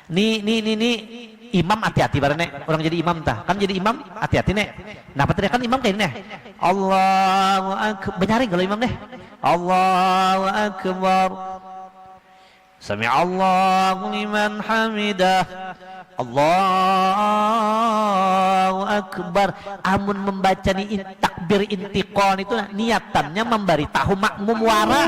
Nih imam hati-hati bareng orang jadi imam tah kan jadi imam hati-hati nek nah teriakan imam kayak nih Allahu akbar benyaring kalau imam deh Allahu akbar sami Allahu liman hamidah Allahu akbar amun membaca ni takbir intiqal itu niatannya memberitahu makmum wara.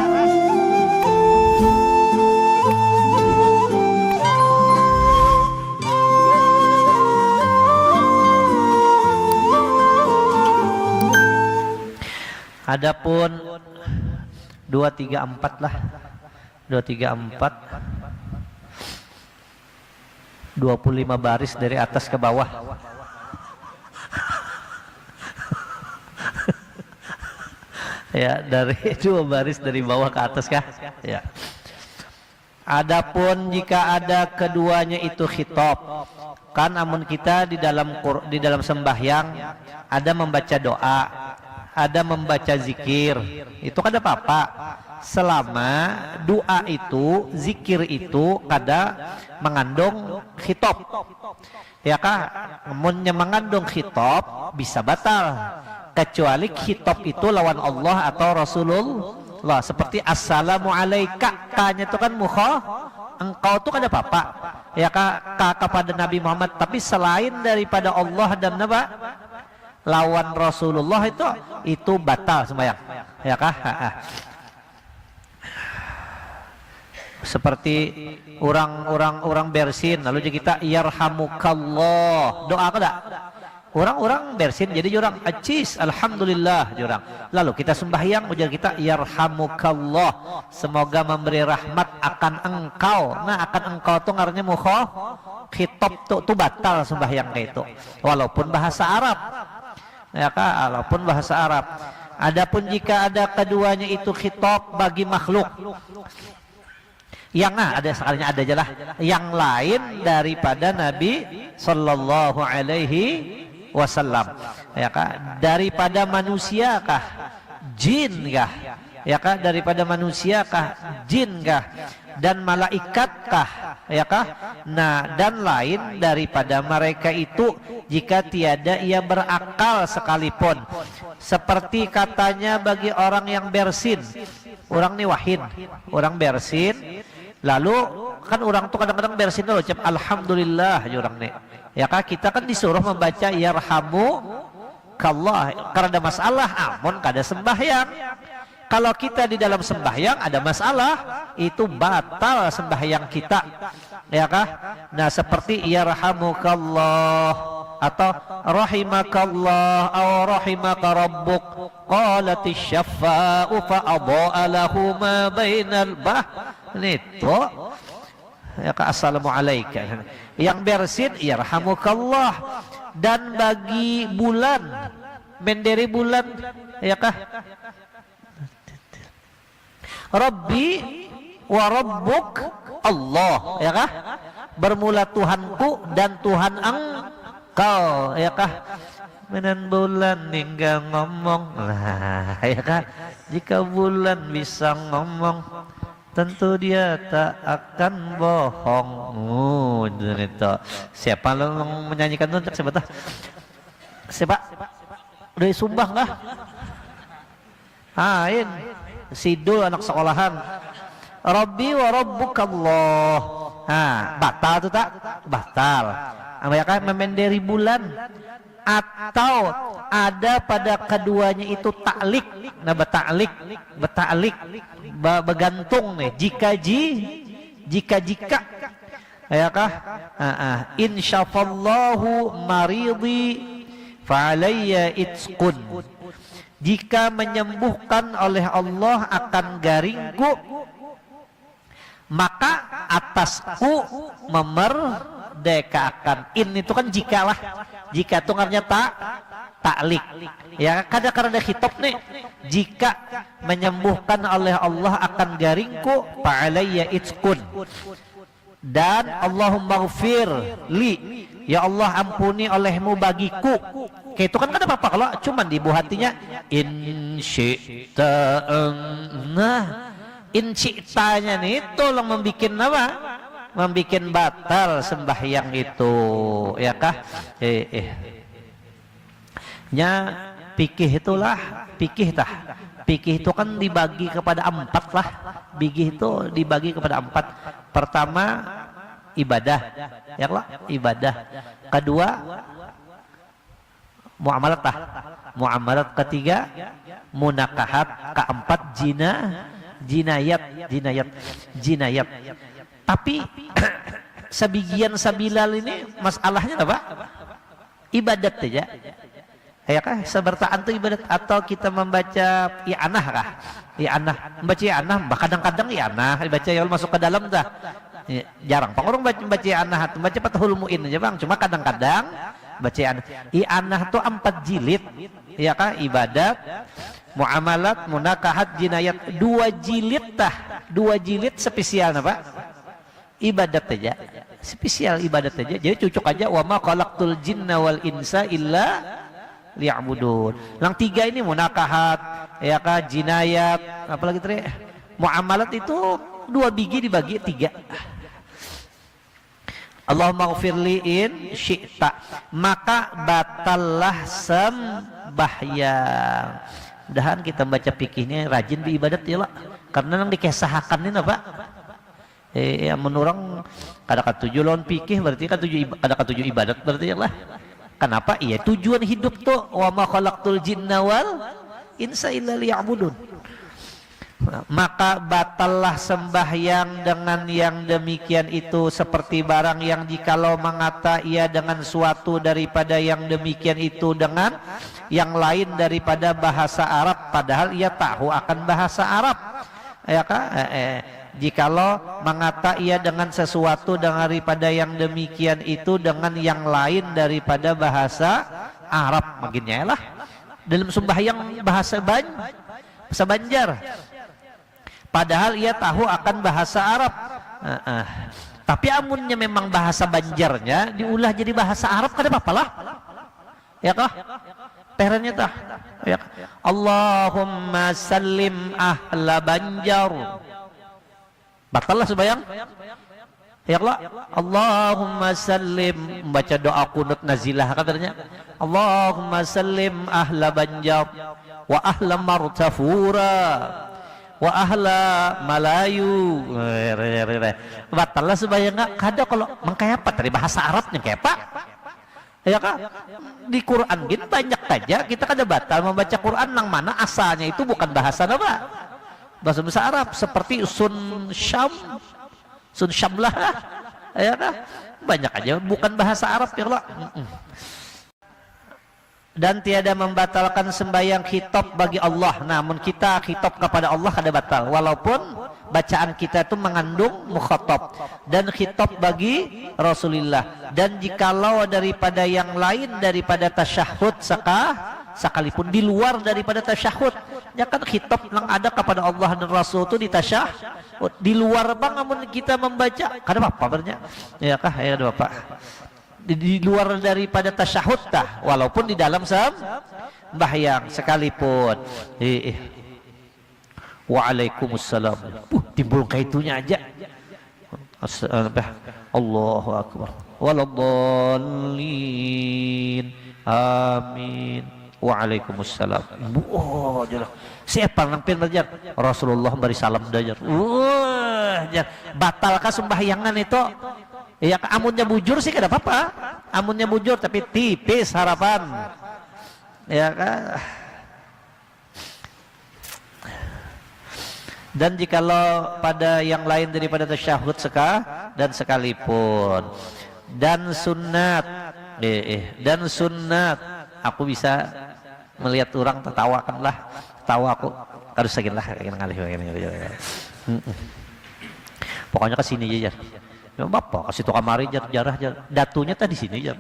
Adapun 2, 3, 4 lah 2, 3, 4 25 baris dari atas ke bawah ya dari 2 baris dari bawah ke atas kah ya. Adapun jika ada keduanya itu khitab kan amun kita di dalam sembahyang ada membaca doa ada membaca zikir itu kada apa-apa selama doa itu zikir itu kada mengandung khitab ya kah amunnya mengandung khitab bisa batal kecuali khitab itu lawan Allah atau Rasulullah seperti assalamu alayka kanya itu kan engkau tuh kada apa-apa ya kah kepada Nabi Muhammad tapi selain daripada Allah dan lawan Rasulullah itu batal sembahyang ya kah seperti orang bersin lalu kita yarhamukallah doa kada orang bersin jadi orang acis alhamdulillah orang lalu kita sembahyang ujar kita yarhamukallah semoga memberi rahmat akan engkau nah akan engkau tuh ngarannya khitab tuh batal sembahyang kayak itu walaupun bahasa Arab ya kah walaupun bahasa Arab. Adapun jika ada keduanya itu khitab bagi makhluk yang ada sekalinya ada aja lah yang lain daripada Nabi sallallahu alaihi wasallam ya kah daripada manusia kah jin kah ya kah daripada manusia kah jin kah dan malaikat kah ya kah nah dan lain daripada mereka itu jika tiada ia berakal sekalipun seperti katanya bagi orang yang bersin orang nih wahid orang bersin lalu kan orang tuh kadang-kadang bersin dulu ucap alhamdulillah orang nih ya kah kita kan disuruh membaca yarhamukallah karena ada masalah amun kada sembahyang kalau kita di dalam sembahyang ada masalah itu batal sembahyang kita ya kah nah seperti yarhamukallah atau rahimakallah atau rahimaka rabbuk qalatis syafa'u fa adha'a lahu ma bainal itu ya kah assalamu alayka yang bersin yarhamukallah dan bagi bulan menderi bulan ya kah Rabbi wa rabbuk Allah ya kah bermula Tuhanku dan Tuhan engkau ya kah menen bulan hingga ngomong lah ya kah jika bulan bisa ngomong tentu dia tak akan bohong itu siapa lo menyanyikan itu siapa udah sumbang kah Sidul anak sekolahan Rabbi wa rabbukallah batal tuh tak batal ya kan memenderi bulan atau ada pada keduanya itu taklik nah betaklik bergantung nih jika ya kah insyafallahu maridi fa'alayya itqun jika menyembuhkan oleh Allah akan garingku maka atasku memerdekakan itu kan jika itu artinya taklik ya kadang-kadang ada khitab nih jika menyembuhkan oleh Allah akan garingku fa'alayya itqun dan Allahumma ghfir li ya Allah ampuni olehmu bagiku kayak itu kan apa-apa kalau cuman di ibu hatinya in syi'ta nih tolong membikin apa membikin batal sembahyang itu, ya kah? Nya fikih itulah, fikih itu kan dibagi kepada 4 lah. Fikih itu dibagi kepada 4. Pertama ibadah, ya lah, ibadah. Kedua muamalat tah, muamalat. Ketiga munakahat. Keempat jinayat. Tapi sebagian sabilal ini masalahnya apa? Ibadat saja. Ya kah? Sebertaan itu ibadat, atau kita membaca i'anah kah? I'anah, membaca i'anah, kadang-kadang i'anah dibaca ya masuk ke dalam dah. Ya, jarang Pak orang baca i'anah, baca Fathul Muin aja Bang. Cuma kadang-kadang baca i'anah. I'anah itu 4 jilid. Ya kah? Ibadat, muamalat, munakahat, jinayat. 2 jilid tah. 2 jilid spesial apa? Ibadat aja. Spesial ibadat aja. Jadi cucuk aja wa ma khalaqtul jinna wal insa illa liya'budun. Yang 3 ini munakahat, ya kah, jinayat, apalagi tadi muamalat itu 2 biji dibagi 3. Allahumma ghfirli in syi'ta, maka batallah sembahyang. Mudahan kita baca fikihnya rajin di ibadat ya lah, karena yang dikesahakan ini apa? Ya menurang kada 7 lawan fikih berarti kan 7 ibadat berarti ya lah. Kenapa? Iya, tujuan hidup tuh wa ma khalaqtul jinna wal insa illa liya'budun. Maka batallah sembahyang dengan yang demikian itu, seperti barang yang jikalau mengata ia dengan suatu daripada yang demikian itu dengan yang lain daripada bahasa Arab, padahal ia tahu akan bahasa Arab. Ya kah? Jikalau mengata ia dengan sesuatu daripada yang demikian itu dengan yang lain daripada bahasa Arab, makinnya lah dalam sembahyang bahasa Banjar, padahal ia tahu akan bahasa Arab. Tapi amunnya memang bahasa Banjarnya diulah jadi bahasa Arab, kada apa-apa lah, ya kah? Perannya tah, ya. Allahumma sallim ahla Banjar, batallah sembahyang. Ya Allah, Allahumma sallim, membaca doa kunut nazilah katanya. Allahumma sallim ahla Banjar wa ahla Martafura wa ahla Malayu. Batallah sembahyang enggak? Kada kalau mengkayapat dari bahasa Arabnya kayak Pak. Ya kan? Di Quran gini banyak saja kita kada batal membaca Quran yang mana asalnya itu bukan bahasa apa? Bahasa Arab, seperti sun syam lah, ya kan? Banyak aja bukan bahasa Arab ya Allah. Dan tiada membatalkan sembahyang khitab bagi Allah. Namun kita khitab kepada Allah kada batal, walaupun bacaan kita itu mengandung mukhatab dan khitab bagi Rasulullah. Dan jikalau daripada yang lain daripada tasyahud sekalipun di luar daripada tasyahud, ya kan khitab yang ada kepada Allah dan Rasul itu di tasyahud, di luar bang amun kita membaca kada apa-apa bernya, ya kah? Ya ada Bapak, di luar daripada tasyahud tah, walaupun di dalam sembahyang sekalipun. Waalaikumsalam. Timbul kaitunya aja. Allahu akbar. Waladhdallin. Amin. Waalaikumsalam. Oh, jelas. Siapa nampil belajar? Rasulullah beri salam belajar. Batalkah sembahyangan itu? Ya, amunnya bujur sih kada apa-apa. Amunnya bujur tapi tipis harapan. Ya kan? Dan jikalau pada yang lain daripada tasyahud dan sekalipun, dan sunat aku bisa melihat orang tertawa kan lah, tawa aku harus segini lah ngalih. Pokoknya ke sini aja. Ya Bapak kasih tuh kamari jarah datunya tadi sini jar.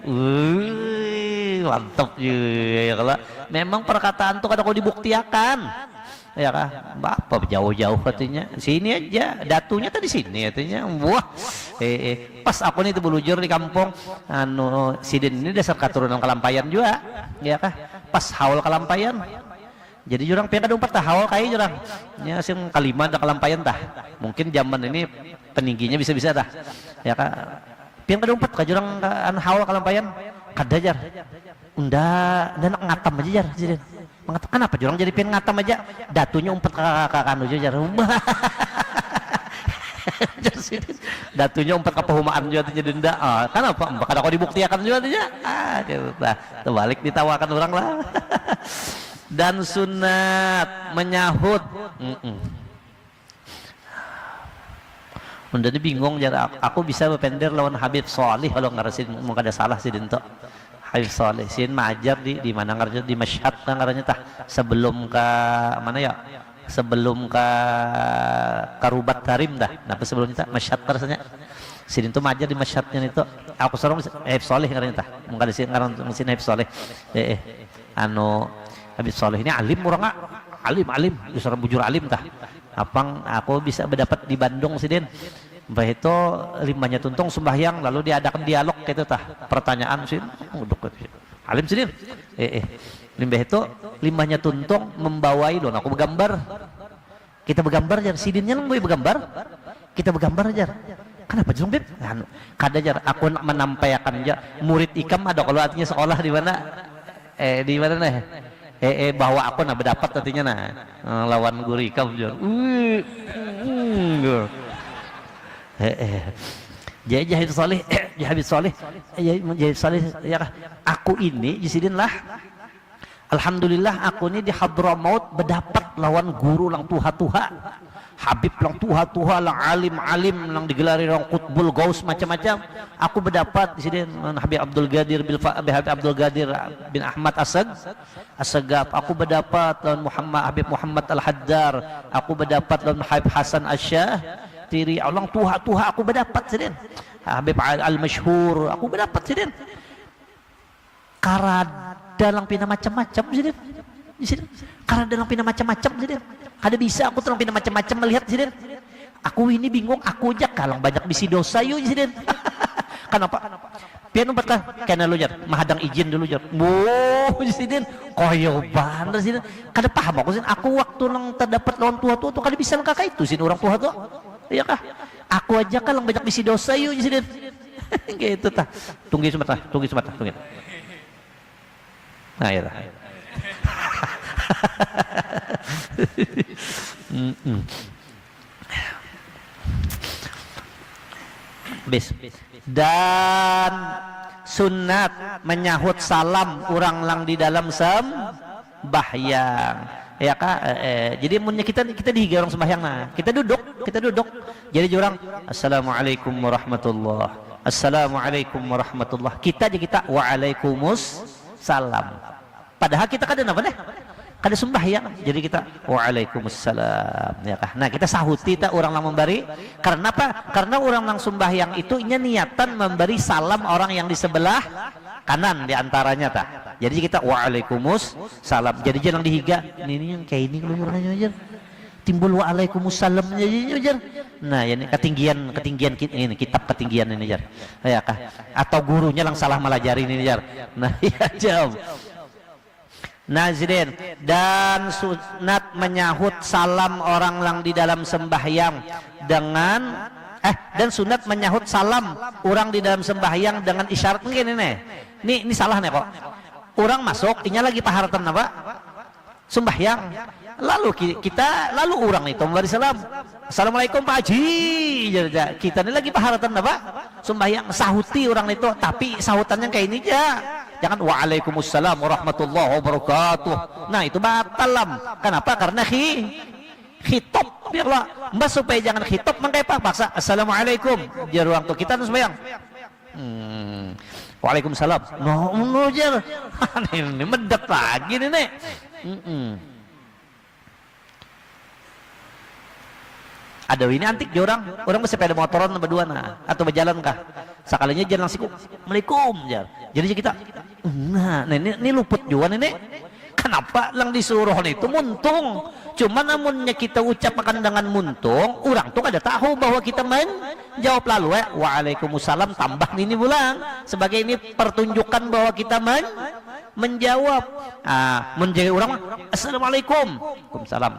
Mantap ya kalau memang perkataan tuh kadang kau dibuktiakan. Ya kah? Bapak jauh-jauh katanya sini aja, datunya tadi sini katanya. Wah, pas aku nih belujur di kampung sidin ini dasar keturunan Kalampayan juga, ya kah? Pas haul Kalampayan Jadi jurang pengen ada umpat tah hawal kai jurang. Nya sing kalima da kalampayan tah. Mungkin zaman ini peningginya bisa-bisa tah. Ya ka pengen ada umpat ka jurang an hawal kalampayan kada jar. Unda dan ngatam aja jar jadi. Mengatakan kenapa jurang jadi pengen ngatam aja datunya umpat ka kanu jar. Datunya umpat ke pehumaan juga jadi denda. Kenapa? Kada kau dibuktikan juga aja. Gitu tah. Terbalik ditawakan orang lah. Dan sunat menyahut. Udah bingung jadi aku bisa berpender lawan Habib Solih kalau ngarasin mau kada salah sih dento. Habib Solih sin majar di mana ngaranya di Masyhad ngaranya tah sebelum ke mana ya? Sebelum ke Karubat Karim dah. Nah sebelumnya tah Masyhad rasanya. Sin itu majar di Masyhadnya itu. Aku sorong Habib Solih ngaranya tah. Mungkin di sini ngaran mesin Habib Solih. Anu Habib Soleh ini alim orang alim justru bujur alim tah apang aku bisa berdapat di Bandung sidin bah itu limbahnya tuntung sembahyang lalu diadakan dialog gitu tah pertanyaan sin alim sidin limbah itu limbahnya tuntung membawai don aku bergambar kita bergambar jar sidinnya lang boy bergambar kita bergambar jar kenapa jung beb kada jar aku menampaikan aja murid ikam ada kalau artinya sekolah di mana di mana nih bahwa aku berdapat artinya lawan guru ikam jar jadi Habib Soleh Habib Soleh ya aku ini jisidin lah alhamdulillah aku ini di Hadramaut berdapat lawan guru lang tuha Habib lang tuha lang alim lang digelari lang Qutbul Gaus macam-macam aku berdapat di sini Habib Abdul Gadir Habib Abdul Gadir bin Ahmad Asagaf aku berdapat lawan Habib Muhammad Al-Haddar aku berdapat lawan Habib Hasan Asyah tiri Allah tuha aku berdapat sidin Habib Al-Masyhur aku berdapat sidin karada lang pina macam-macam sidin karada lang pina macam-macam sidin kada bisa aku terang pina macam-macam melihat sidin aku ini bingung aku aja kalang banyak bisi dosa yuk sidin kenapa pian umpat kah kena lu jar mahadang izin dulu jar sidin koyo banget sidin kada paham aku sidin aku waktu nang terdapat lawan tua tuh kada bisa lang kakak itu sidin orang tua tuh iya kah aku aja kalang banyak bisi dosa yuk sidin gitu tah tunggu sebentar nah ya tah dan sunat menyahut salam orang lang di dalam sembahyang ya kak jadi munnya kita dihiga orang sembahyang kita duduk jadi orang assalamualaikum warahmatullah kita waalaikumsalam padahal kita kada apa deh kada sembahyang jadi kita waalaikumsalam ya kah nah kita sahuti tak orang lang memberi karena apa karena orang lang sembahyang itu niatan memberi salam orang yang di sebelah kanan diantaranya tak jadi kita waalaikumsalam jadi jangan dihiga ini yang kayak ini kalau orangnya aja timbul waalaikumsalam aja nah ini ketinggian ini kitab ketinggian ini jar ya kah atau gurunya lang salah melajari ini jar nah ya jawab Nazrin dan sunat menyahut salam orang lang di dalam sembahyang dengan dan sunat menyahut salam orang di dalam sembahyang dengan isyarat mungkin ini salah nih kok orang masuk ini lagi paharatan apa sembahyang lalu orang itu memberi salam assalamualaikum Pak Haji kita ini lagi paharatan apa sembahyang sahuti orang itu tapi sahutannya kayak ini aja jangan waalaikumsalam warahmatullahi wabarakatuh nah itu batalam kenapa karena khitab biarlah mbak supaya jangan khitab mangkai paksa assalamualaikum jar orang tuh kita sembahyang waalaikumsalam no jar ini mendet lagi nih ada ini antik orang bersepeda motoran berdua atau berjalan kah sekalinya jalan langsung assalamualaikum jadi kita nah ini luput juga ini kenapa lang disuruh itu muntung cuman namunnya kita ucapkan dengan muntung orang tuh kada tahu bahwa kita menjawab lalu waalaikumsalam tambah ini bulan sebagai ini pertunjukan bahwa kita menjawab menjaga orang mah assalamualaikum, waalaikumsalam.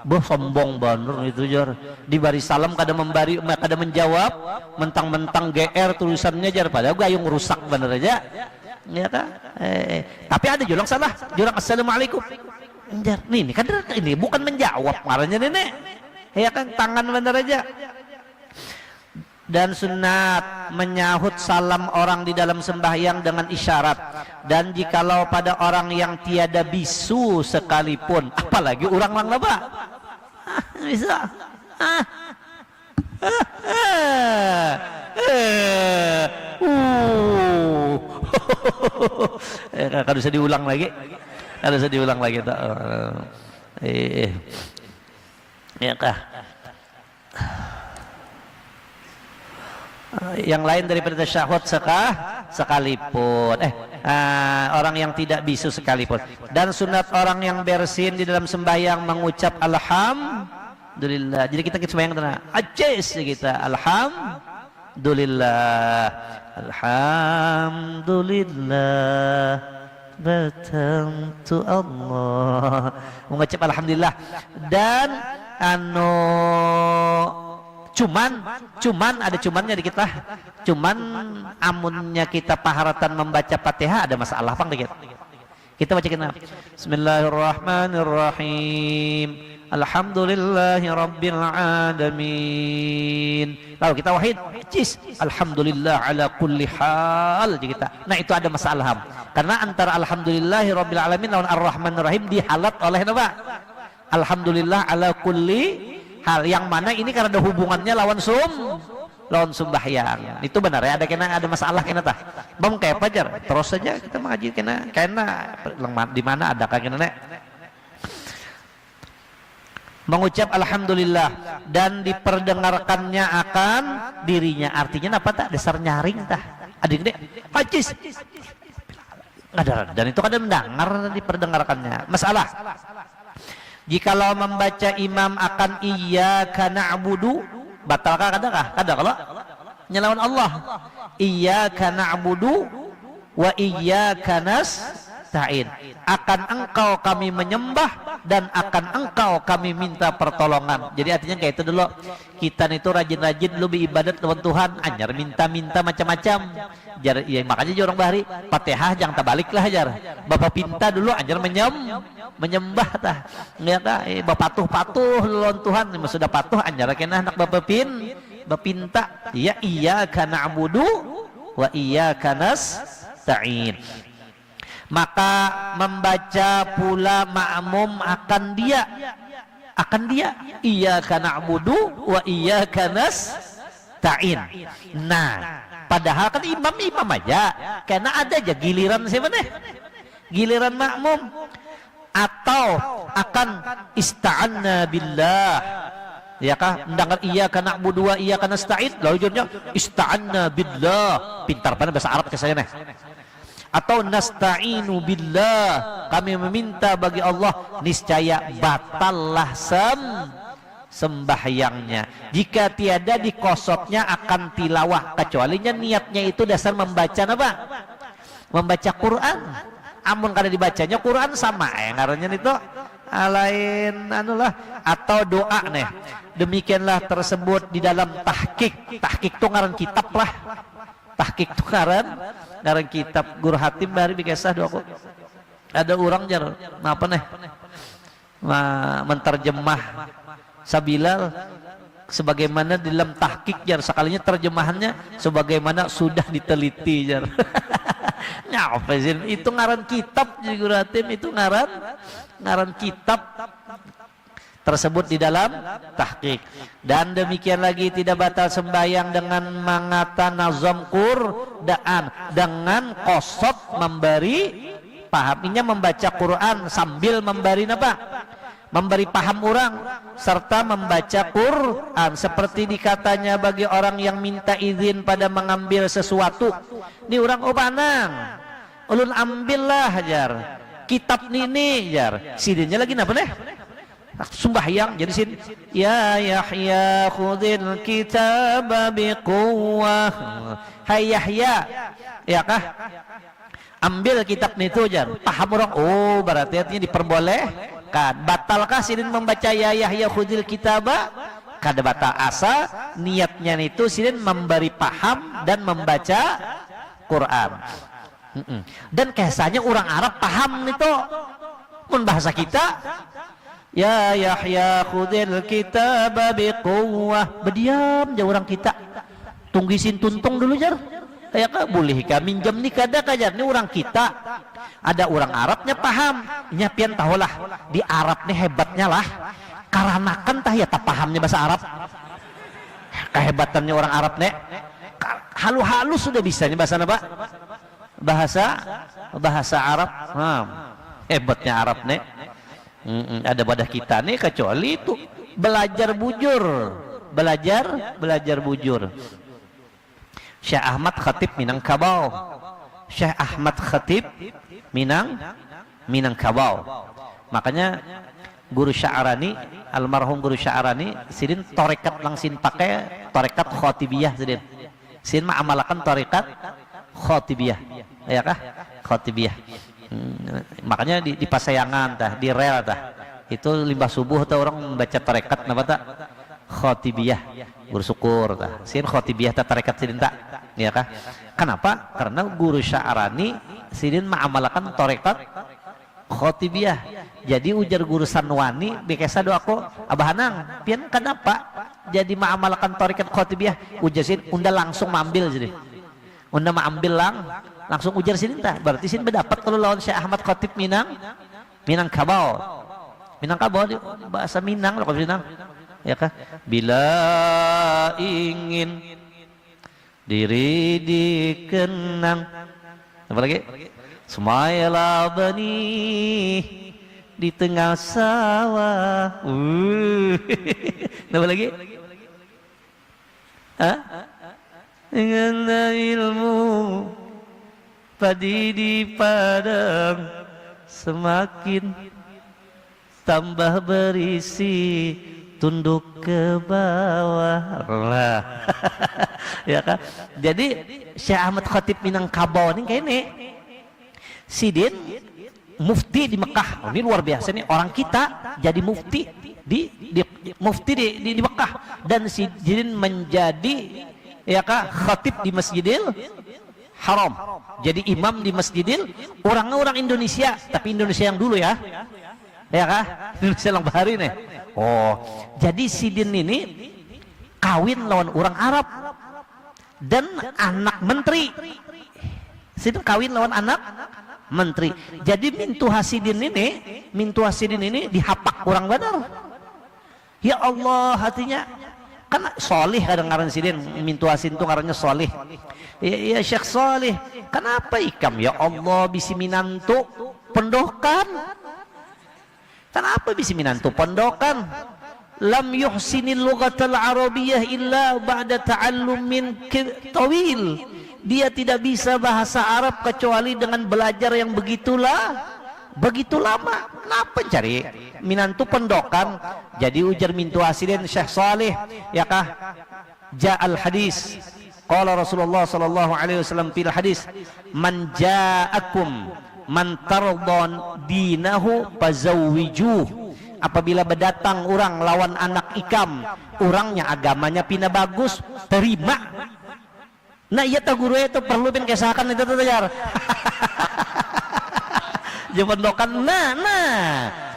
Boh sombong bener itu jar. Dibari salam kada membari, kada menjawab, mentang-mentang GR tulisannya jar, padahal gayung rusak bener aja. Ya kan? Tapi ada jurang salah, jurang assalamualaikum. Jar, ini kan ini bukan menjawab marahnya nenek. Ya kan, tangan bener aja. Dan sunat menyahut salam orang di dalam sembahyang dengan isyarat. Dan jikalau pada orang yang tiada bisu sekalipun, apalagi orang lang laba, bisa. Kalau bisa diulang lagi, kalau bisa diulang lagi tak. Ya kah? Yang lain daripada tasyahud sekalipun orang yang tidak bisu sekalipun. Dan sunat orang yang bersin di dalam sembahyang mengucap alhamdulillah. Jadi kita sembahyang tenang ajes kita alhamdulillah, alhamdulillah, bertentu Allah, mengucap alhamdulillah. Dan cuman ada cumannya di kita. Cuman amunnya kita paharatan membaca Fatihah ada masalah pang dikit. Kita baca kita Bismillahirrahmanirrahim, alhamdulillahi rabbil alamin. Lalu kita wahid alhamdulillah ala kulli hal kita. Nah itu ada masalah karena antara alhamdulillahi rabbil alamin lawan ar-rahmanirrahim dihalat oleh apa? Alhamdulillah ala kulli hal, yang mana ini karena ada hubungannya lawan sembahyang. Itu benar ya, ada masalah kena tah. Bang kayak apa jar? Terus saja kita mengaji kena di mana ada kena nek. Mengucap alhamdulillah dan diperdengarkannya akan dirinya. Artinya apa tak? Dasar nyaring tah. Adik dek, hajiz. Ada dan itu kadang mendengar diperdengarkannya. Masalah. Jikalau membaca imam akan iyyaka na'budu, batalkah kadakah? Kada kalau nyelawan Allah. Iyyaka na'budu wa iyyaka nasta'in. Akan engkau kami menyembah dan akan engkau kami minta pertolongan. Jadi artinya kayak itu dulu. Kita itu rajin-rajin lu beribadat lawan Tuhan, anyar minta-minta macam-macam. Jar, ya, makanya jorong bahari Fatihah jangan tabalik lah jar. Bapak pinta dulu anyar menyembah tah. Lihat tah bapak patuh lawan Tuhan, sudah patuh anyar kena anak bapak pinta. Ya iyyaka na'budu wa iyyaka nasta'in. Maka membaca pula makmum akan dia iyyaka na'budu wa iyyaka nasta'in. Nah, padahal kan imam aja, karena ada aja giliran siapa nih? Giliran makmum. Atau akan ista'anna billah. Ya kah? Mendengar iyyaka na'budu wa iyyaka nasta'in, lalu jawabnya ista'anna billah. Pintar pada bahasa Arab ke saya nih. Atau nasta'inu billah, kami meminta bagi Allah, niscaya batallah sembahyangnya jika tiada dikosotnya akan tilawah, kecualinya niatnya itu dasar membaca apa? Membaca Quran. Amun kada dibacanya Quran sama ngarannya itu lain anulah. Atau doa nih. Demikianlah tersebut di dalam tahqiq. Tahqiq itu ngaran kitab lah. Tahqiq itu ngaran kitab. Guru Hatim bari bikesah doaku. Ada orang jar apa nih? Menterjemah Sabilal sebagaimana di dalam tahqiq jar, sekalinya terjemahannya sebagaimana sudah diteliti jar. Nyafezin itu ngaran kitab jadi Guru Hatim, itu ngaran kitab tersebut di dalam tahqiq. Dan demikian lagi tidak batal sembahyang dengan mengata nazam Qur'an, dengan qasad memberi pahaminya membaca Quran sambil memberi apa? Memberi paham orang serta membaca Quran, seperti dikatanya bagi orang yang minta izin pada mengambil sesuatu. Ini orang panang ulun ambillah jar kitab nini jar sidinnya lagi napa nih sembahyang jadi sin ya Yahya khudil kitab biquwwah, hai Yahya, ya kah Ambil kitab itu jar, paham orang, oh berarti artinya diperbolehkan. Batalkah sidin membaca ya Yahya khudil kitaba? Kada batal, asa niatnya itu sidin memberi paham dan membaca Quran. Dan kesannya orang Arab paham itu pun bahasa kita. Ya Yahya khudil kitaba biquwwah, berdiam aja orang kita, tunggisin tuntung dulu jar. Ya kak boleh kami minjam nih kada kajar, ini orang kita. Ada orang Arabnya paham, nyapian tahulah di Arab nih hebatnya lah, karena kan tah ya tak pahamnya bahasa Arab. Kehebatannya orang Arab nih halu-halus sudah bisa nih bahasa apa? Bahasa Arab. Hebatnya Arab nih. Ada pada kita nih kecuali itu belajar bujur. Syekh Ahmad Khatib Minangkabau. Syekh Ahmad Khatib Minangkabau. Makanya guru Sya'rani, almarhum guru Sya'rani, sidin tarekat langsung pakai tarekat Khatibiyah sidin. Sidin ma'amalakan tarekat Khatibiyah. Ya kah? Khatibiyah. Makanya di Pasayangan tah, di rel tah. Itu limbah subuh tuh orang membaca tarekat napa tak? Khatibiyah. Bersyukur tah. Sidin Khatibiyah tah tarekat sidin tak. Ya kah? Kenapa? Karena guru Sya'rani sidin ma'amalakan tarekat Khatibiyah. Jadi ujar guru Sanwani bekesa doaku abahanang pian kenapa jadi ma'amalakan tarekat Khatibiyah? Ujar sidin unda langsung mengambil jadi. Unda mengambil langsung ujar sidin tah. Berarti sidin berdapat kalau lawan Syekh Ahmad Khatib Minangkabau. Minangkabau bahasa Minang loh Minang. Ya kah? Bila ingin diri dikenang, apa lagi? Semayalah benih di tengah sawah. Apa lagi? Dengan ilmu padi di padang semakin tambah berisi, tunduk ke bawah lah. Ya kan? Jadi Syekh Ahmad Khatib Minangkabau ini kayak ini sidin mufti di Mekah. Ini luar biasa nih, orang kita jadi mufti di Mekah, dan sidin menjadi ya kak khatib di Masjidil Haram, jadi imam di Masjidil, orang Indonesia, tapi Indonesia yang dulu ya kak, Indonesia yang bahari nih. Oh, jadi sidin ini kawin lawan orang Arab dan anak menteri. Sidin kawin lawan anak menteri. Jadi mintu hasidin ini dihapak orang Badar. Ya Allah, hatinya kan solih kadang-kadang sidin mintu hasin itu ngarannya solih. Ya Syekh Solih, kenapa ikam ya Allah bisi minantu pendokan? Kenapa bisi minantu pondokan? Lam yuhsinil lughatal arabiyyah illa ba'da ta'allumin tawil. Dia tidak bisa bahasa Arab kecuali dengan belajar yang begitu lama. Kenapa cari minantu pondokan? Jadi ujar mintu hasilin Syekh Saleh, ya kah? Ja'al hadis. Qala Rasulullah sallallahu alaihi wasallam fil hadis, man ja'akum man tardon dinahu fazawwijuh. Apabila berdatang orang lawan anak ikam, orangnya agamanya pina bagus, terima. Nah iya tak guru itu perlu pin kesakan itu tuh. Jependokan nah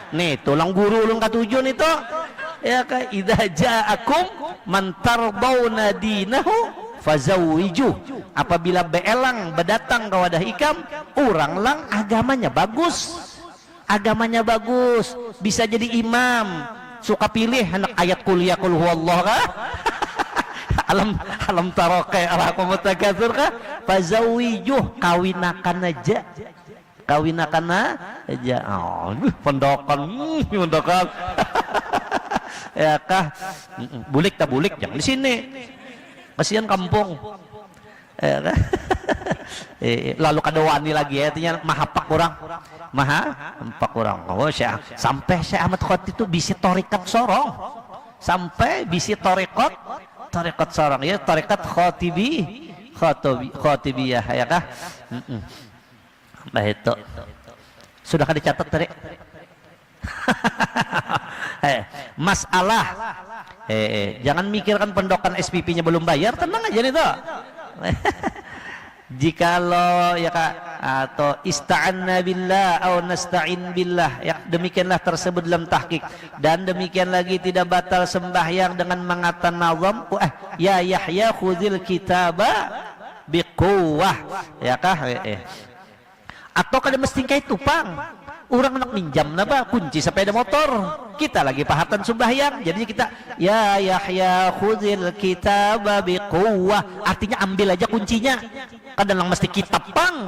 nih tulang guru ulun katujuan itu ya ka idza ja'akum man tardawna dinahu fazawwijuh. Apabila beelang berdatang ke wadah ikam, orang lang agamanya bagus, bisa jadi imam, suka pilih anak ayat kuliah kul huwallah kah? alam tarokai arakum mutakatsir kah? Fazawwijuh, kawinakan aja. Oh, pondokan ya kah? Bulik tak bulik jangan di sini, kasihan kampung ya kah? Lalu kada wani lagi ya, artinya mahapak orang. Oh sampai Syekh Ahmad Khatib itu bisi tarekat sorong, sampai bisi tarekat sorong ya, tarekat Khatibiyah ya kah? Bah itu. Sudahkah dicatat tadi? Masalah. Jangan mikirkan pendokan SPP-nya belum bayar, tenang aja nih toh. Jikalau ya Kak, atau ista'anna billah atau nasta'in billah, ya demikianlah tersebut dalam tahqiq. Dan demikian lagi tidak batal sembahyang dengan mengatakan nazam, ya Yahya khudhil kitaba biquwah, ya Kak. Atau kada mesti kayak tupang, orang nak minjam napa kunci sepeda motor, kita lagi pahatan sembahyang, jadinya kita ya Yahya khudhil kitaba biquwah, artinya ambil aja kuncinya. Kadang mesti kitab pang.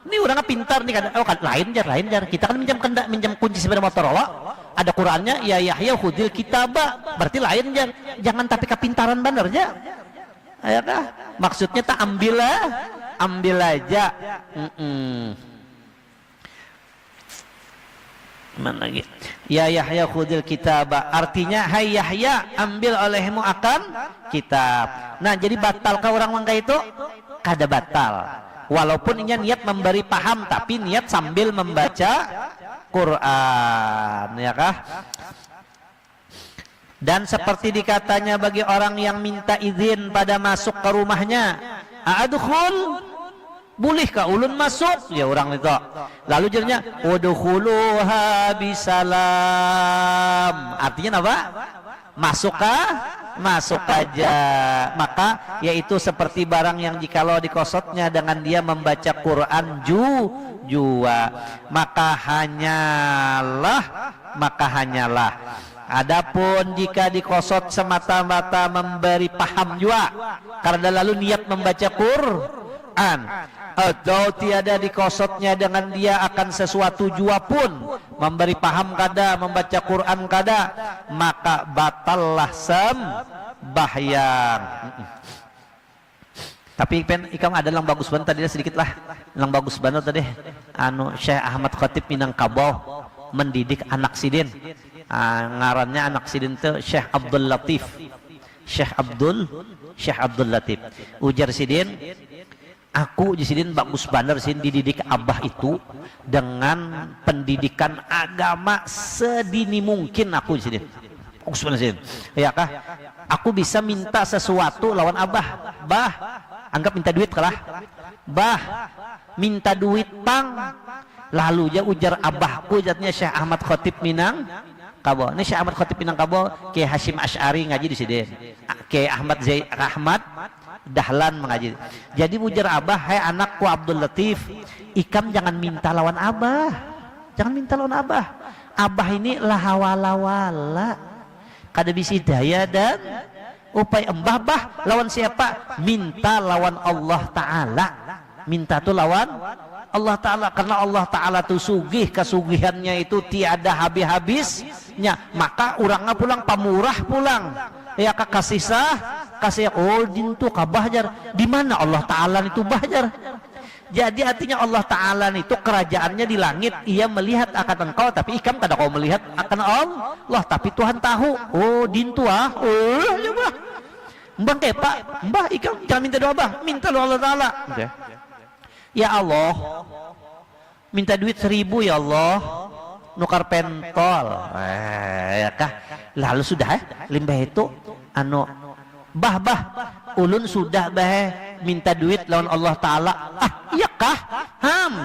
Ini orangnya pintar nih, kadang lain jar. Kita kan minjam kunci sepeda motor Allah. Ada Qurannya ya Yahya khudhil kitaba, berarti lain jar. Jangan tapi kepintaran bener ya. Ya kah? Maksudnya tak ambil aja. Mana lagi? Ya Yahya khudhil kitaba, artinya hai Yahya, ambil olehmu akan kitab. Nah, jadi batalkah orang mangka itu? Kada batal. Walaupun ini niat memberi paham, tapi niat sambil membaca Quran, ya kah? Dan seperti dikatanya bagi orang yang minta izin pada masuk ke rumahnya, adkhul, bolehkah ulun masuk? Ya orang itu. Lalu jadinya udkhuluha bisalam. Artinya apa? Masukkah? Masuk aja. Maka yaitu seperti barang yang jikalau dikosotnya dengan dia membaca Quran jua, maka hanyalah. Adapun jika dikosot semata-mata memberi paham jua, karena lalu niat membaca Quran, atau tiada dikosotnya dengan dia akan sesuatu jua pun, memberi paham kada, membaca Quran kada, maka batallah sembahyang. Tapi ikam ada yang bagus banget tadi sedikit lah, yang bagus banget tadi. Syekh Ahmad Khatib Minangkabau mendidik anak sidin. Ngarannya anak sidin itu Syekh Abdul Latif. Syekh Abdul Latif. Ujar sidin, aku Sidin bagus bener Sidin dididik abah itu dengan pendidikan agama sedini mungkin. Aku Sidin bagus bener Sidin, ya kah? Aku bisa minta sesuatu lawan abah, bah anggap minta duit kalah, bah minta duit pang, lalu ya ujar abahku jatnya Syekh Ahmad Khatib Minangkabau. Ini Syekh Ahmad Khatib Minangkabau Kiai Hashim Asy'ari ngaji di Sidin, Kiai Ahmad Dahlan mengaji. Jadi ujar abah, hai anakku Abdul Latif, ikam jangan minta lawan abah, jangan minta lawan abah. Abah ini lahawala-wala, kada bisi daya dan upaya embah bah lawan siapa? Minta lawan Allah Ta'ala. Minta tuh lawan Allah Ta'ala, karena Allah Ta'ala tuh sugih, kesugihannya itu tiada habis-habisnya. Maka orangnya pulang pamurah pulang, ya kasih oh dintu kabahjar di mana Allah Ta'ala itu bahjar. Jadi artinya Allah Ta'ala itu kerajaannya di langit, ia melihat akan engkau, tapi ikam kada kau melihat akan Allah, tapi Tuhan tahu. Oh dintu ya bah mbah kepa mbah ikam jangan minta doa bah, minta doa Allah Ta'ala. Ya Allah, minta duit 1000 ya Allah, nukar pentol, ya kah? Lalu sudah limbah itu bah ulun sudah minta duit lawan Allah Ta'ala. Iya kah?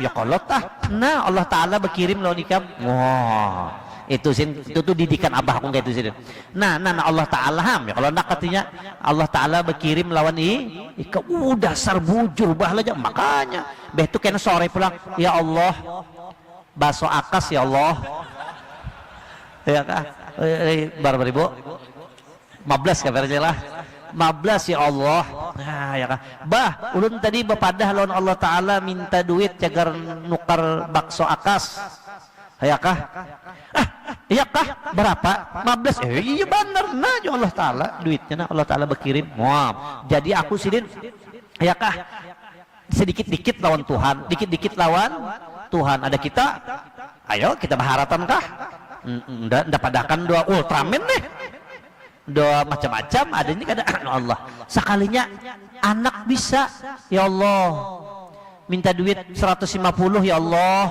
Ya kalau nah Allah Ta'ala berkirim lawan ikam. Wah, itu tuh didikan abah aku kayak itu sih. Nah Allah Ta'ala ya kalau nak katanya Allah Ta'ala berkirim lawan ikam. Dasar bujur bah aja. Makanya betu kena sore pulang, ya Allah bakso akas ya Allah, ya kah? Berapa ribu? 15 kabarnya lah, 15 ya Allah. Nah ya kah? Bah ulun tadi bepadah lawan Allah Ta'ala minta duit cagar nukar bakso akas, ya kah? Iya kah? Berapa? 15. Iya benar. Nah ya Allah Ta'ala duitnya Allah Ta'ala berkirim. Wah, jadi aku Sidin, ya kah? Sedikit-dikit lawan Tuhan, dikit-dikit lawan Tuhan. Ada kita, ayo kita berharatan kah? Ndak padakan doa Ultraman nih, doa macam-macam ada ini kada Allah. Sekalinya anak bisa, ya Allah minta duit 150 ya Allah.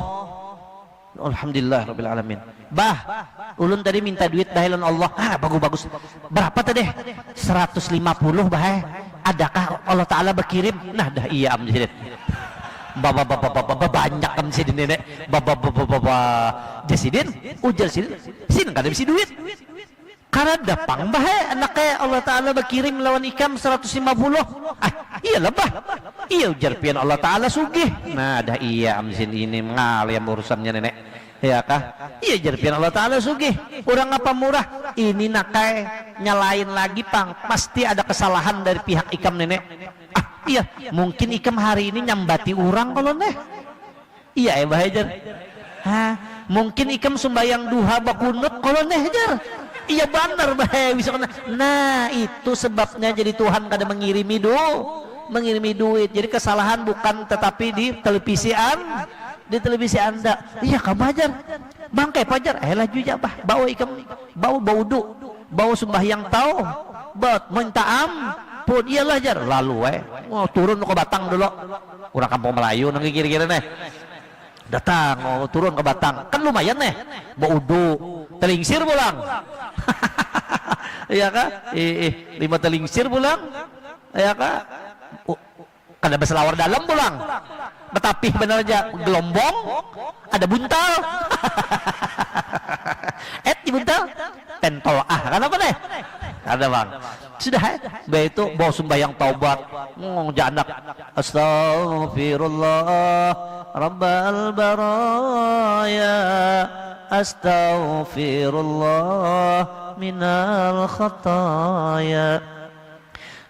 Alhamdulillah rabbil alamin. Bah, ulun tadi minta duit dahilan Allah. Bagus. Berapa tadi? 150 bah. Adakah Allah Taala berkirim? Nah, dah iya am jadi. Baba banyak am jadi nenek. Baba jasidin, ujar sin kada bisa duit. Karena dapang bah anaknya Allah Taala berkirim lawan ikam 150. Iyalah bah. Iya ujar pian Allah Taala sugih. Nah, dah iya am sini ini ngaliam urusannya nenek. Ya kah? Iya ujar pian Allah Taala sugih. Urang apa murah? Ini nakai nyalain lagi pang. Pasti ada kesalahan dari pihak ikam nenek. Iya, mungkin ikam hari ini nyambati urang kalau neh. Iya bah jar. Mungkin ikam sembayang duha bakunut kalau neh jar. Iya benar bah bisa kena. Nah itu sebabnya jadi Tuhan kada mengirimi duit. Jadi kesalahan bukan tetapi di televisi anda. Iya kabajar bangkai pajar lah juga bah bawa ikam bawa baudu bawa sembahyang tau buat minta ampun. Iyalah jar lalu mau turun ke Batang dulu orang kampung Melayu nang kira-kira nih datang mau turun ke Batang kan lumayan nih baudu telingsir pulang. Iya kah? 5 telingsir pulang. Iya kah? Kada berselawar dalam pulang. Betapih bener aja gelombong ada buntal. Di buntal pentol kenapa deh? Ada bang. Sudah itu bawa sembahyang taubat janak astaghfirullah rabbal baraya astaghfirullah minal khataya.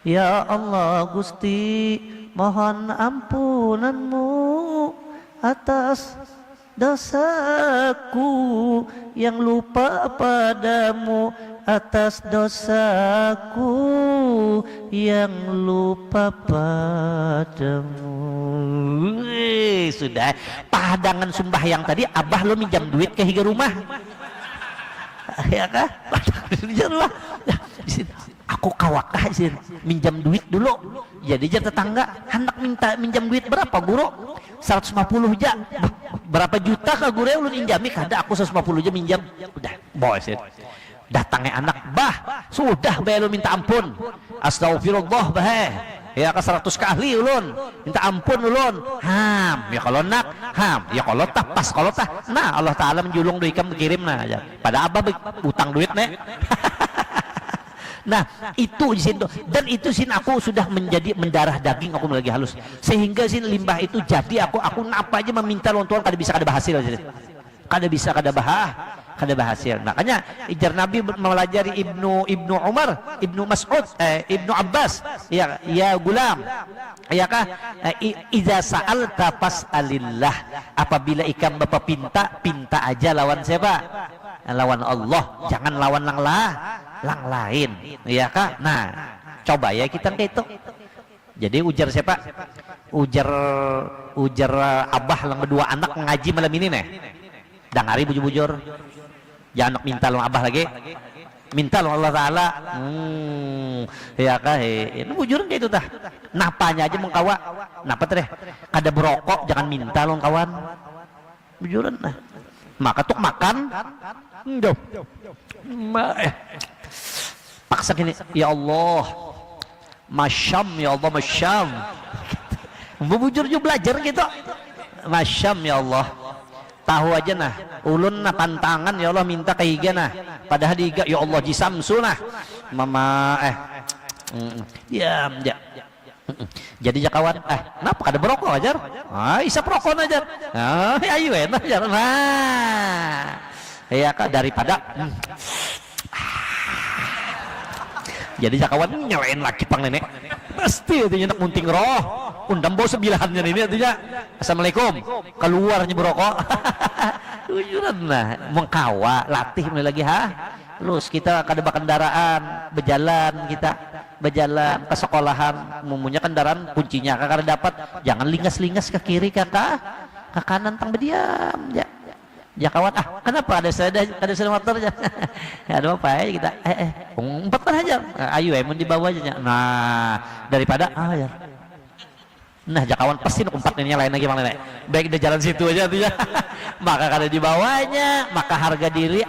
Ya Allah Gusti mohon ampunanmu atas dosaku yang lupa padamu, atas dosaku yang lupa padamu. Sudah padangan sembahyang tadi abah lo minjam duit ke higa rumah. Ya kah? Lah. Aku kawakah sih minjam duit dulu. Jadi aja tetangga anak minta minjam duit berapa guru? 150 aja. Berapa juta kah guru ulun injami? Kada aku 150 aja minjam. Udah, bawa sih. Datangnya anak, bah, sudah bayar lu minta ampun. Astagfirullah bah. Ya ke 100 kali ulun minta ampun ulun. Ya kalau nak, ya kalau tak pas kalau tak. Nah, Allah Taala menjulung duit kamu kirim nah aja. Pada abah utang duit nek. Nah itu sin dan itu sin aku sudah menjadi mendarah daging aku lagi halus sehingga sin limbah itu jadi aku apa aja meminta lawan Tuhan kada bisa kada berhasil aja kada bisa kada berhasil. Makanya ijar Nabi mempelajari Ibnu Umar, Ibnu Mas'ud, Ibnu Abbas ya gulam ya kah idza sa'alta fas'alillah. Apabila ikam bapak pinta aja lawan siapa? Lawan Allah, jangan lawan lang lain, ya kak. Nah, coba ya kita kayak itu. Jadi ujar siapa? Ujar abah lang berdua anak ngaji malam ini nih. Dangari bujur-bujur. Ya anak minta lo abah lagi. Minta lo Allah Taala. Ya kak. Ini bujur kayak itu tah. Napanya aja mengkawa. Napa teh? Kada berokok jangan minta lo kawan. Bujuran nah. Maka tuh makan. Paksa gini, ya Allah masyam, ya Allah masyam. Bujur juga belajar gitu masyam ya Allah. Tahu aja nah ulun nah pantangan ya Allah minta ke iga nah padahal di iga ya Allah jisamsu nah mama ya jadi jakawan kenapa kada berokok ajar isap rokok ajar ayo enak ajar nah ya kak daripada jadi jakawan nyalain lagi pang nenek pasti itu nyenak munting roh undang bawa sebilahannya ini artinya assalamualaikum keluarnya berokok tujuan nah mengkawa latih mulai lagi terus kita kada kendaraan berjalan ke sekolahan mumunya kendaraan kuncinya kakak dapat jangan lingas-lingas ke kiri kakak ke kanan tang berdiam ya kawan kenapa ada motor aja ada apa ya kita empat aja ayo emang dibawa aja nah daripada ya Nah jakawan pasti kumpatnya lain lagi bang nenek. Baik di jalan situ aja tuh ya. Maka kada di bawahnya, maka harga diri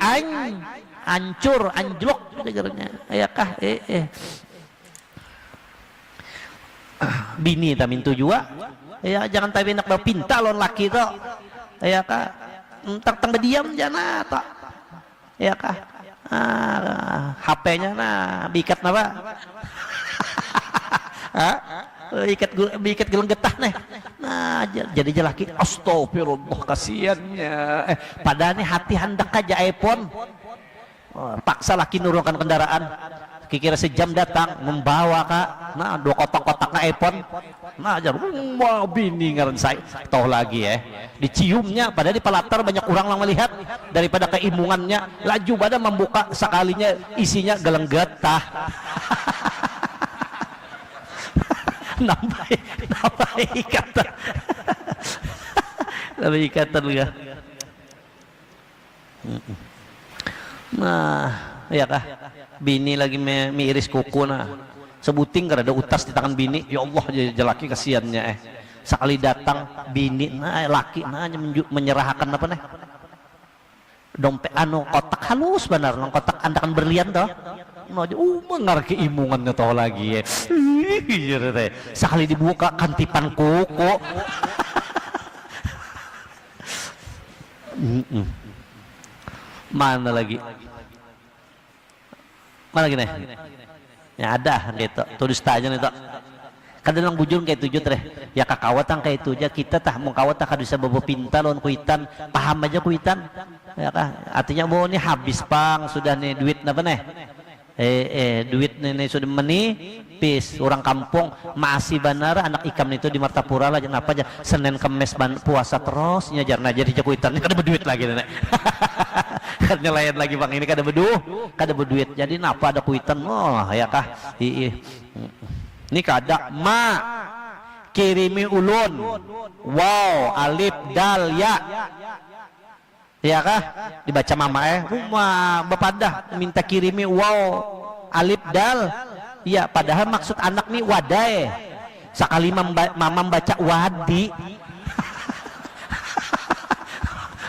hancur, anjlok negaranya. Ayakah bini tak mintu juga. Ya jangan tapi nak pinta lon laki to. Ayakah tang berdiam jana tak. Ayakah HP-nya nah bikat napa? Ikat gelang getah nih. Nah, jadi jelaki astagfirullah kasihannya. Padahal nih hati hendak aja iPhone. Paksa laki nurunkan kendaraan. Kira sejam datang membawa kak. Nah, 2 kotak-kotak na iPhone. Nah, aja wah bini ngaran saya. Tahu lagi diciumnya padahal di pelatar banyak orang yang melihat daripada keimungannya laju pada membuka sekalinya isinya gelang getah. nambah ikatan nambah ikatan ya. Nah ya kah bini lagi miiris kuku nah sebuting kada ada utas di tangan bini ya Allah jelaki kasihannya sekali datang bini nah laki nah menyerahkan apa nih dompet kotak halus benar kotak andakan berlian toh mengar keimungannya toh lagi sekali dibuka kantipan kuku. Mana lagi nih ya ada gitu tulis aja nih toh kadang bujur kayak tujuh teh ya kakawatan kayak itu aja kita tah mau kawat tak bisa bawa pinta lawan kuitan paham aja kuitan ya kah artinya mau ini habis pang sudah nih duit apa nih duit nenek sudah menipis orang kampung masih benar anak ikam itu di Martapura lah jangan apa aja Senin Kemis puasa terus nyajar jadi jakuitan ini kada berduit lagi nenek. Kan nyelayan lagi bang ini kada berduit jadi napa ada kuitan ya kah ini kada kirimi ulun wow alif dal ya kah dibaca mama rumah bapak dah minta kirimi wow alif dal ya padahal maksud anak nih wadai sekali mama baca wadi.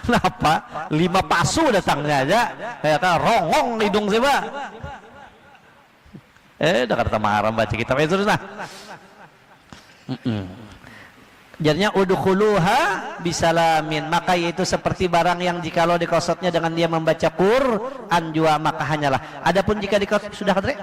Kenapa 5 pasu datangnya aja kayak rongong hidung sih pak udah kata marah baca kitab terus nah jadinya udkhuluha bisalamin maka yaitu seperti barang yang jikalau dikosotnya dengan dia membaca Quran jua maka hanyalah adapun jika dikosot sudah kadre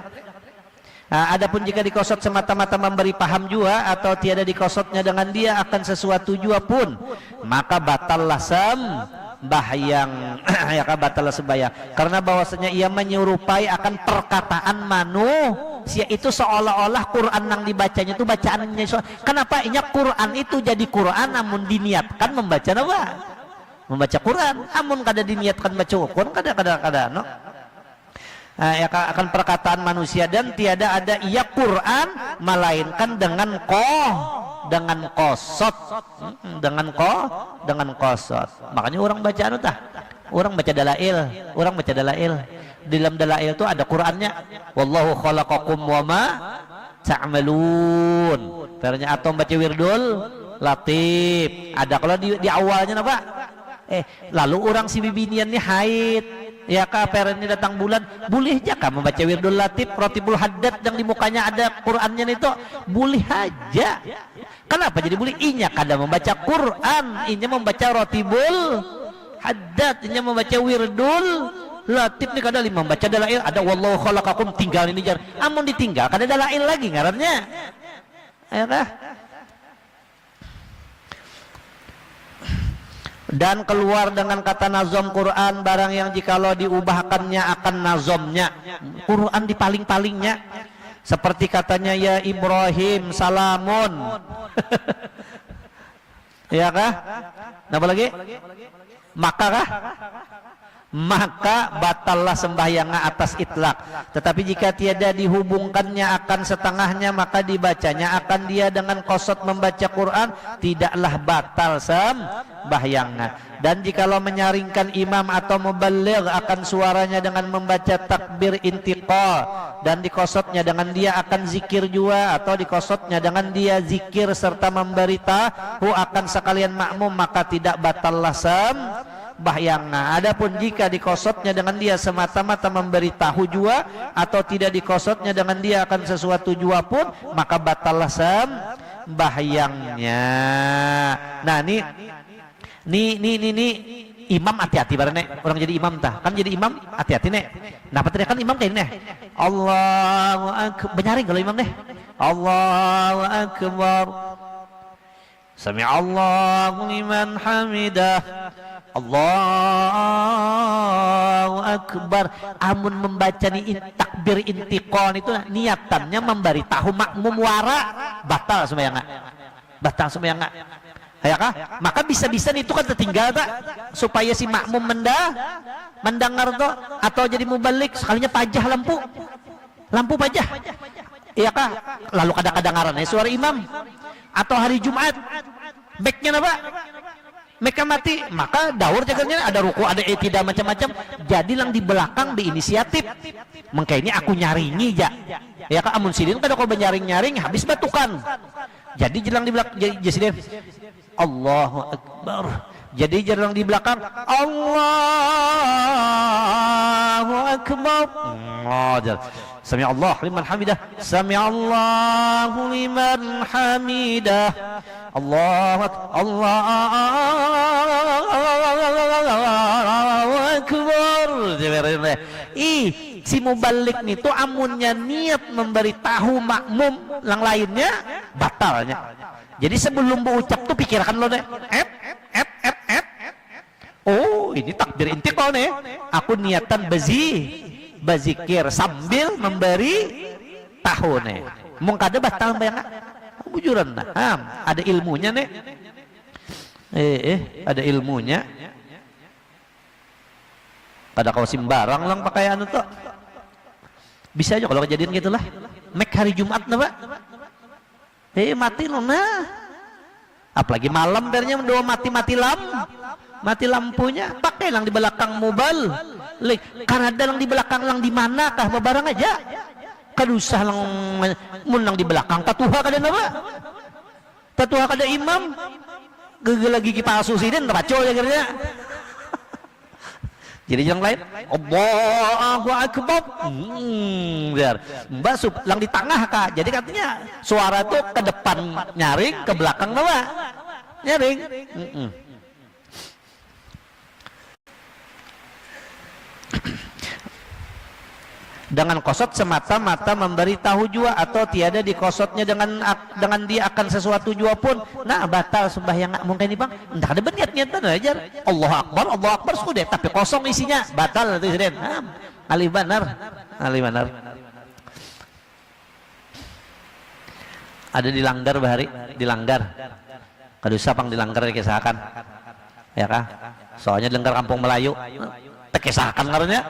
adapun jika dikosot semata-mata memberi paham jua atau tiada dikosotnya dengan dia akan sesuatu jua pun maka batallah sembahyang ya kan batallah sembahyang karena bahwasanya ia menyerupai akan perkataan manusia itu seolah-olah Quran yang dibacanya itu bacaannya kenapa inya Quran itu jadi Quran namun diniatkan membaca apa membaca Quran namun kada diniatkan baca Quran kada no ya akan perkataan manusia dan tiada ada ia Quran melainkan dengan kosot dengan kosot makanya orang baca orang baca dalail di dalam dalail itu ada Qurannya wallahu khalaqakum wama ta'malun ternyata atau baca wirdul latif ada kalau di awalnya apa lalu orang si bibinian nih haid ya kah ini datang bulan boleh aja kah membaca wirdul latif rotibul haddad yang di mukanya ada Qurannya itu boleh aja kenapa jadi boleh inya kada membaca Quran inya membaca rotibul haddad inya membaca wirdul latif nih kada membaca dalail ada wallahu khalaqakum tinggal ini jar amun ditinggal kada dalail lagi ngarannya ya kah dan keluar dengan kata nazom Quran barang yang jikalau diubahkannya akan nazomnya Quran dipaling-palingnya seperti katanya ya Ibrahim salamun ya kah apa lagi maka kah maka batallah sembahyangnya atas itlak. Tetapi jika tiada dihubungkannya akan setengahnya, maka dibacanya akan dia dengan qasad membaca Quran, tidaklah batal sembahyangnya. Dan jikalau menyaringkan imam atau muballigh akan suaranya dengan membaca takbir intiqal, dan dikosotnya dengan dia akan zikir juga, atau dikosotnya dengan dia zikir serta memberitahu akan sekalian makmum, maka tidak batallah sembahyangnya. Adapun jika dikosotnya dengan dia semata-mata memberitahu jua, atau tidak dikosotnya dengan dia akan sesuatu jua pun, maka batallah sembahyangnya. Nah ini imam hati-hati barane, orang jadi imam tah kan, jadi imam hati-hati nek. Nah teriakan imam kayak ini nih, Allahu akbar, benyaring kalau imam nih, Allahu akbar, sami'allahu liman hamidah, Allahu akbar. Amun membaca ni takbir intiqal itu niatannya memberitahu makmum wara, batal sembahyangna, batal sembahyangna. Ya kah? Maka bisa-bisa itu kan tertinggal tak, supaya si makmum mendengar tuh, atau jadi mubalik sekalinya pajah lampu pajah, iya kah? Lalu kadang-kadang ngarannya suara imam, atau hari Jumat backnya apa? Mereka mati, maka daur jaganya ada ruku, ada tidak macam-macam. Jadi lang di belakang berinisiatif. Mengka ini aku nyaringi ya kah? Amun sidin kada kau benyaring-nyaring habis batukan. Jadi jelang di belakang jadi Allahu akbar. Jadi jelang di belakang Allahu akbar. Sami'allahu liman hamidah, sami'allahu liman hamidah, Allahu akbar. Si mubalik itu amunnya niat memberitahu makmum yang lainnya, batalnya. Jadi sebelum berucap tuh pikirkan lo deh, oh ini takbir intiqal nih, aku niatan bazikir sambil memberi tahu nih, mung kada batal bayang bujuran nah, ada ilmunya nih, ada ilmunya, kada kau simbarang lang pakai anu tuh, bisa aja kalau kejadian gitulah, mek hari Jumat nah pak. Mati lo nah, apalagi malam ternyata doa mati lampunya, pakai lang di belakang mobile, karena ada lang di belakang lang di mana kah barang aja, kadusah lang munang di belakang, tatuha kada nama, tatuha kada imam, gegel lagi kipasu sidin, terpaco ya kerja. Jadi yang lain Allahu akbar, biar mbak lang di tengah kak. Jadi katanya suara tuh ke depan nyaring, ke belakang nama nyaring. Dengan kosot semata-mata memberitahu jua, atau tiada dikosotnya dengan dia akan sesuatu jua pun, nah batal sembahyang. Mungkin ini bang entah ada niat-niatan aja Allah akbar sudah, tapi kosong isinya, batal itu sih. Alih benar ada dilanggar bahari, dilanggar kadusa pang dilanggar dikisahkan ya kah, soalnya dilanggar kampung Melayu tekisahkan karena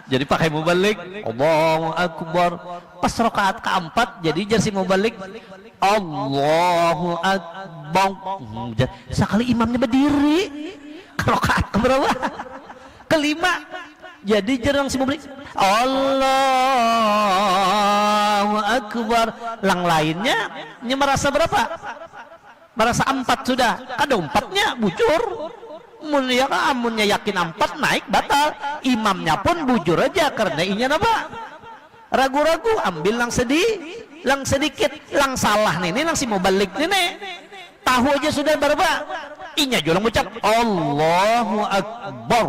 jadi pakai mubalik Allahu akbar pas rakaat keempat, jadi jersi mubalik Allahu akbar, sekali imamnya berdiri rakaat keberapa kelima, jadi jerang si mubalik Allahu akbar, lang lainnya merasa berapa, merasa 4 sudah, ada 4-nya bujur. Mulia amunnya yakin 4 naik batal, imamnya pun bujur aja karena inya apa, ragu-ragu, ambil lang sedikit, lang salah nih lang si mau balik nih, tahu aja sudah berapa, inya jualan ucap Allahu akbar.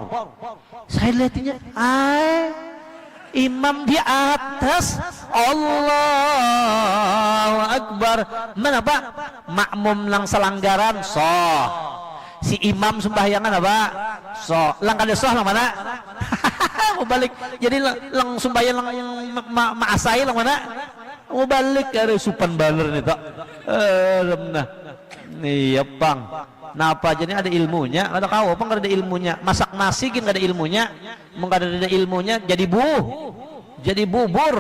Saya lihatnya, imam di atas Allahu akbar, mana pak makmum lang selanggaran si imam sembahyangan apa? Lang kada lang mana? Mau balik. Jadi lang sembahyang lang maasai lang mana? Mau balik ada supan baler nih tak. Nah. Iya bang. Nah apa aja ini ada ilmunya, ada kau apa nggak ada ilmunya, masak nasi gini nggak ada ilmunya, nggak ada ilmunya jadi bubur.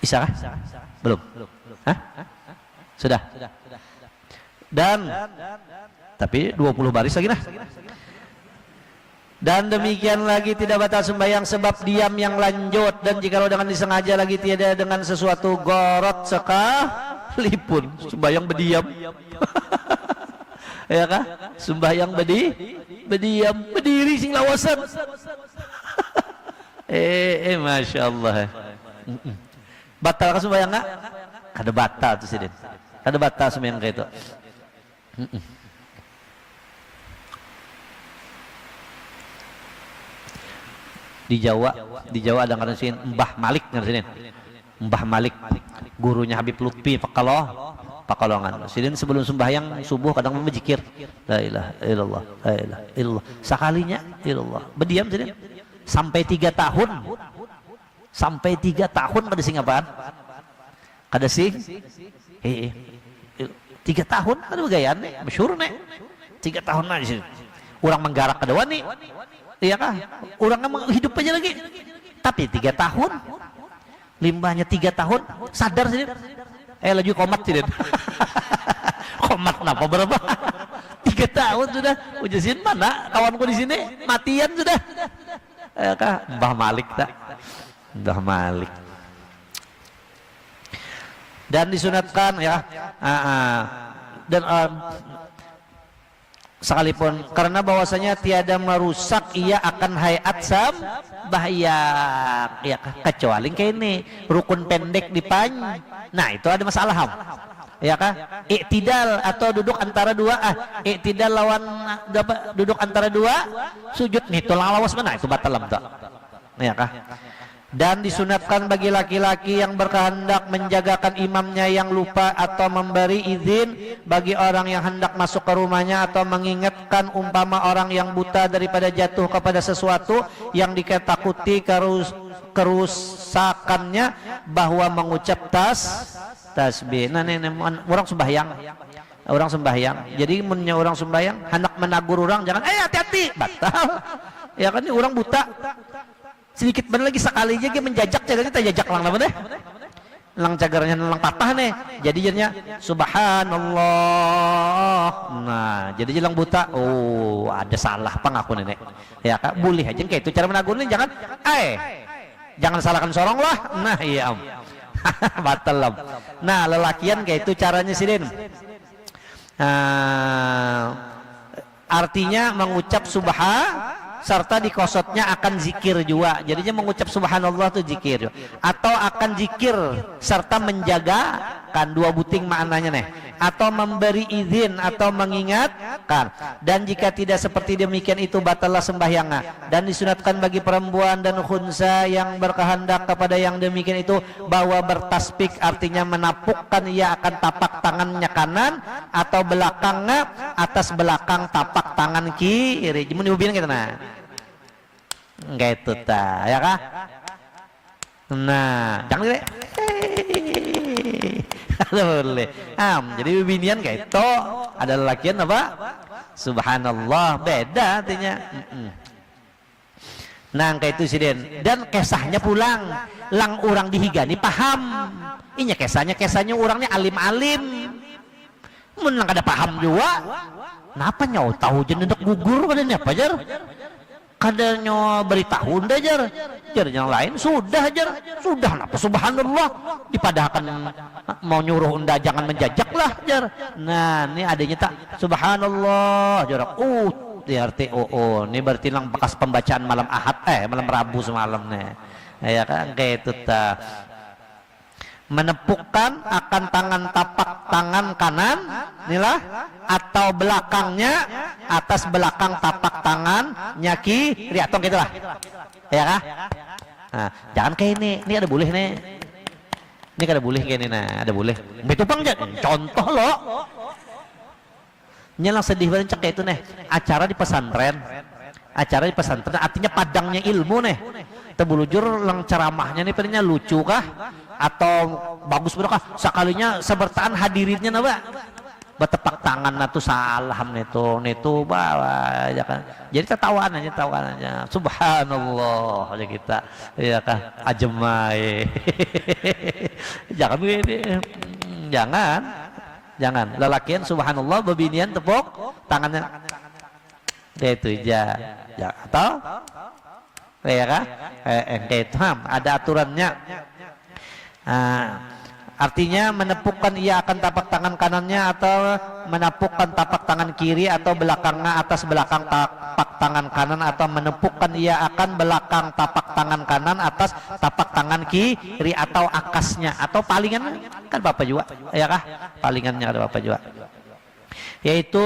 Bisa kah? Belum? Hah? Sudah. Dan tapi 20 baris lagi nah. Dan demikian lagi tidak batal sembahyang sebab diam yang lanjut, dan jikalau dengan disengaja lagi tidak dengan sesuatu gorot sekalipun sembahyang berdiam. Ya kah? Sembahyang berdiam, berdiri sing lawasan. Masya Allah. Batal kan sembahyang nggak? Kada batal tuh sih, kada batal sembahyang kayak itu. Di Jawa ada ngarang sini Mbah Malik ngarang sini. Mbah Malik gurunya Habib Lutfi Pakalongan. Sidin sebelum sembahyang subuh kadang memberzikir la ilaha illallah, la ilaha illallah. Sekalinya illallah. Berdiam sidin sampai 3 tahun. Sampai 3 tahun kada sing apaan? Kada sing 3 tahun ada gayaan nih, masyhur nih. 3 tahun aja. Orang menggarak kada wani. Iya kah? Orang emang hidup aja lagi. Tapi 3 tahun, limbahnya 3 tahun, sadar sih. Lagi komat sih. Komat kenapa berapa? 3 tahun sudah. Ujasin mana? Kawanku di sini matian sudah. Iya kah? Mbah Malik tak? Mbah Malik. Dan disunatkan ya. Dan sekalipun karena bahwasanya tiada merusak ia akan hayat sembahyang ya kecuali kayak ini rukun pendek nah itu ada masalah ya kah iktidal atau duduk antara dua iktidal lawan duduk antara dua sujud nih itu lawas mana itu batal tak ya kah. Dan disunatkan bagi laki-laki yang berkehendak menjagakan imamnya yang lupa atau memberi izin bagi orang yang hendak masuk ke rumahnya atau mengingatkan umpama orang yang buta daripada jatuh kepada sesuatu yang diketakuti kerusakannya bahwa mengucap tasbih. Nah ini orang sembahyang. Jadi mennya orang sembahyang hendak menagur orang jangan hati-hati batal. Ya kan ini orang buta. Sedikit benar lagi sekali aja dia menjajak cagarnya tak jajak lang apa deh lang cagarnya lang patah nih jadi jadinya subhanallah. Nah jadi jelang buta ada salah pengaku nenek ya kak boleh aja kayak itu cara menagurin jangan jangan salahkan sorong lah. Nah iya batal lah. Nah lelakian kayak itu caranya sidin artinya mengucap serta dikosotnya akan zikir juga. Jadinya mengucap subhanallah itu zikir atau akan zikir serta menjagakan dua buting maknanya nih atau memberi izin atau mengingatkan. Dan jika tidak seperti demikian itu batallah sembahyangnya. Dan disunatkan bagi perempuan dan khunsa yang berkehendak kepada yang demikian itu bahwa bertasbih artinya menapukkan ia akan tapak tangannya kanan atau belakangnya atas belakang tapak tangan kiri. Jadi diubin gitu nah. Enggak itu ta, ya kah? Nah, jangan deh. Boleh. Jadi bibinian kayak itu ada lelakian apa? Subhanallah, beda artinya. Nah, kayak itu sih dan kesahnya pulang, lang orang dihigani paham. Inya kesahnya orangnya alim-alim. Mun lang kada paham juga. Napa nyau tahu jendak gugur kadanya apa jar? Kadanya beritahu dah jar yang lain sudah napa subhanallah dipadahkan mau nyuruh unda jangan menjajak lah jar. Nah ini adanya tak subhanallah jar di arti ini berarti lang bekas pembacaan malam ahad malam rabu semalam nih ya kan kayak itu tak menepukkan akan tangan tapak tangan kanan inilah atau belakangnya atas belakang tapak tangannya kiri atau gitulah ya kah. Nah, jangan kayak ini ada boleh nih ini kada boleh kayak ini nah ada boleh betul bang contoh lo nyelang sedih banget kayak itu nih acara di pesantren artinya padangnya ilmu nih tebulujur lang ceramahnya nih pengennya lucu kah atau bagus berkah sekalinya sebertaan hadirinnya napa bertepuk tangan tuh salah netu bawa ya kan. Jadi tatawan aja subhanallah aja kita ya kan ajemai. Jangan begini. Jangan lelakian subhanallah bebinian tepuk tangannya itu ya atau ya kan itu ada aturannya. Artinya menepukkan ia akan tapak tangan kanannya atau menepukkan tapak tangan kiri atau belakangnya atas belakang tapak tangan kanan atau menepukkan ia akan belakang tapak tangan kanan atas tapak tangan kiri atau akasnya atau palingan kan Bapak juga ya kah palingannya ada Bapak juga yaitu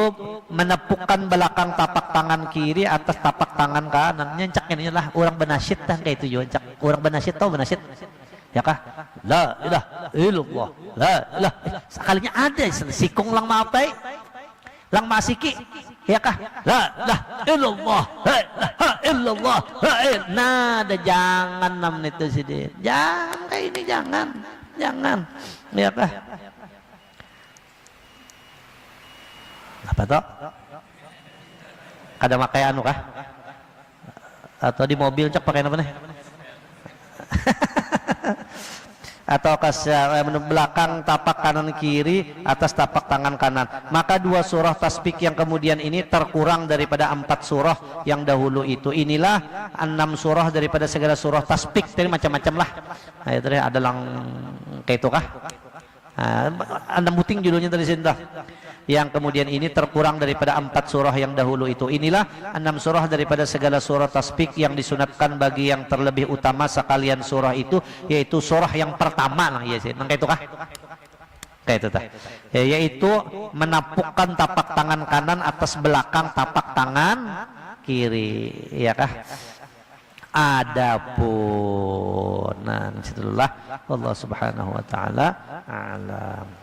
menepukkan belakang tapak tangan kiri atas tapak tangan kanan nyencak ini lah orang benasyid kayak itu juga orang benasyid tahu benasyid ya kah la ilaha illallah la ilaha sekalinya ada sikung lang mapai lang masiki ya kah la ilaha illallah la ilaha illallah nah ada jangan nam itu sih jangan kayak ini jangan ya kah apa toh kada makai anu kah atau di mobil cek pakai apa nih atau belakang tapak kanan kiri atas tapak tangan kanan maka 2 surah tasbih yang kemudian ini terkurang daripada 4 surah yang dahulu itu inilah 6 surah daripada segala surah tasbih jadi macam-macam lah nah, itu ada lang kayak itu kah 6 buting judulnya dari sini yang kemudian ini terkurang daripada 4 surah yang dahulu itu inilah 6 surah daripada segala surah tasbih yang disunatkan bagi yang terlebih utama sekalian surah itu yaitu surah yang pertama lah ya sih kayak itu kah kayak itu tah yaitu menapukkan tapak tangan kanan atas belakang tapak tangan kiri ya kah adapun nah situlah Allah subhanahu wa ta'ala alam.